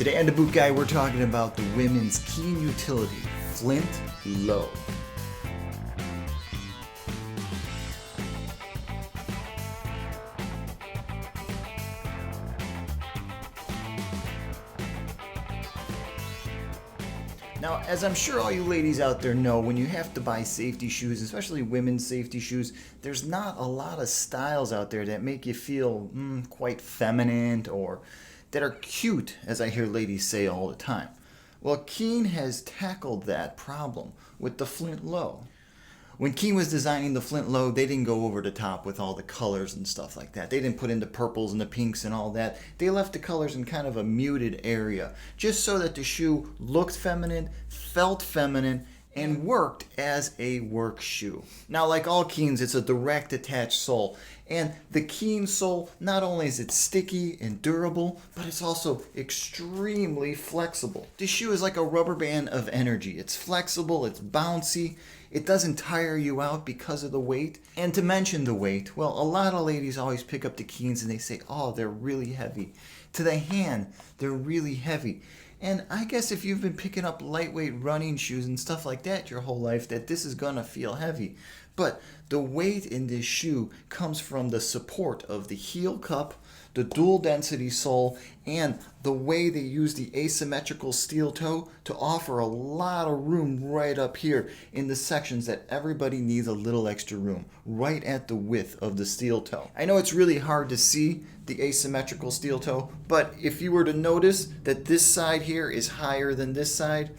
Today on The Boot Guy, we're talking about the women's keen utility, Flint Low. Now, as I'm sure all you ladies out there know, when you have to buy safety shoes, especially women's safety shoes, there's not a lot of styles out there that make you feel quite feminine or that are cute, as I hear ladies say all the time. Well, Keen has tackled that problem with the Flint Low. When Keen was designing the Flint Low, they didn't go over the top with all the colors and stuff like that. They didn't put in the purples and the pinks and all that. They left the colors in kind of a muted area, just so that the shoe looked feminine, felt feminine, and worked as a work shoe. Now, like all Keens, it's a direct attached sole. And the Keen sole, not only is it sticky and durable, but it's also extremely flexible. This shoe is like a rubber band of energy. It's flexible, it's bouncy, it doesn't tire you out because of the weight. And to mention the weight, well, a lot of ladies always pick up the Keens and they say, oh, they're really heavy. To the hand, they're really heavy. And I guess if you've been picking up lightweight running shoes and stuff like that your whole life, that this is gonna feel heavy. But the weight in this shoe comes from the support of the heel cup, the dual density sole, and the way they use the asymmetrical steel toe to offer a lot of room right up here in the sections that everybody needs a little extra room, right at the width of the steel toe. I know it's really hard to see the asymmetrical steel toe, but if you were to notice that this side here is higher than this side,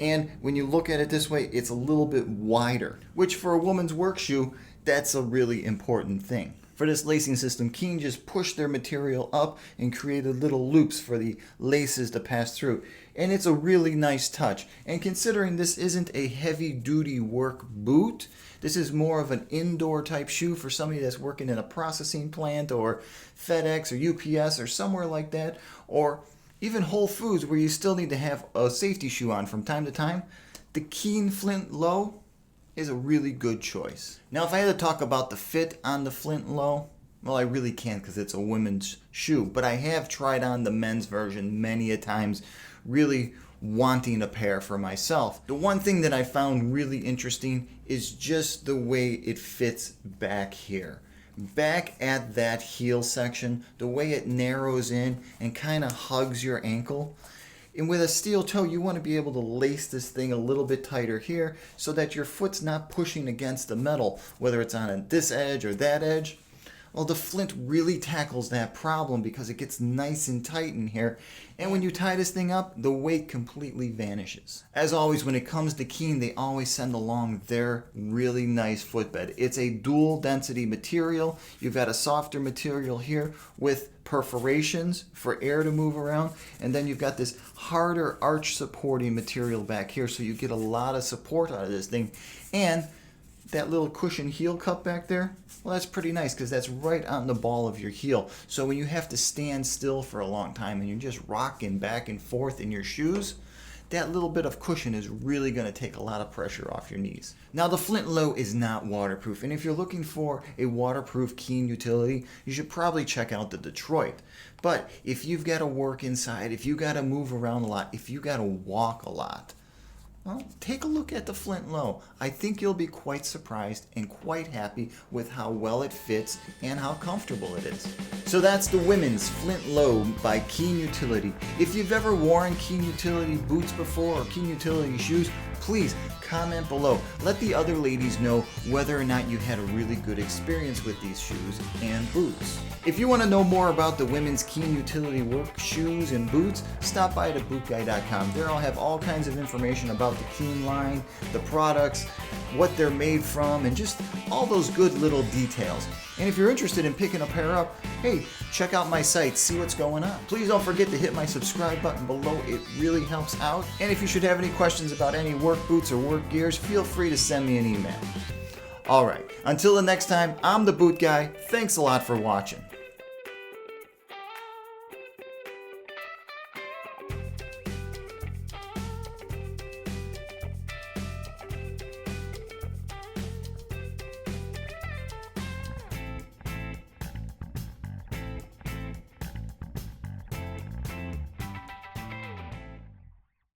and when you look at it this way, it's a little bit wider, which for a woman's work shoe, that's a really important thing. For this lacing system, Keen just pushed their material up and created little loops for the laces to pass through. And it's a really nice touch. And considering this isn't a heavy-duty work boot, this is more of an indoor type shoe for somebody that's working in a processing plant or FedEx or UPS or somewhere like that, or even Whole Foods where you still need to have a safety shoe on from time to time. The Keen Flint Low is a really good choice. Now, if I had to talk about the fit on the Flint Low, well, I really can't because it's a women's shoe, but I have tried on the men's version many a times, really wanting a pair for myself. The one thing that I found really interesting is just the way it fits back here. Back at that heel section, the way it narrows in and kind of hugs your ankle. And with a steel toe, you want to be able to lace this thing a little bit tighter here so that your foot's not pushing against the metal, whether it's on this edge or that edge. Well, the Flint really tackles that problem because it gets nice and tight in here. And when you tie this thing up, the weight completely vanishes. As always, when it comes to Keen, they always send along their really nice footbed. It's a dual density material. You've got a softer material here with perforations for air to move around, and then you've got this harder arch supporting material back here, so you get a lot of support out of this thing. And that little cushion heel cup back there, well, that's pretty nice because that's right on the ball of your heel. So when you have to stand still for a long time and you're just rocking back and forth in your shoes, that little bit of cushion is really going to take a lot of pressure off your knees. Now, the Flint Low is not waterproof, and if you're looking for a waterproof Keen utility, you should probably check out the Detroit. But if you've got to work inside, if you've got to move around a lot, if you've got to walk a lot, well, take a look at the Flint Low. I think you'll be quite surprised and quite happy with how well it fits and how comfortable it is. So that's the women's Flint Low by Keen Utility. If you've ever worn Keen Utility boots before or Keen Utility shoes, please comment below. Let the other ladies know whether or not you had a really good experience with these shoes and boots. If you want to know more about the women's Keen Utility work shoes and boots, stop by to bootguy.com. There I'll have all kinds of information about the Keen line, the products, what they're made from, and just all those good little details. And if you're interested in picking a pair up, hey, check out my site, see what's going on. Please don't forget to hit my subscribe button below, it really helps out. And if you should have any questions about any work boots or work gears, feel free to send me an email. Alright, until the next time, I'm the Boot Guy. Thanks a lot for watching.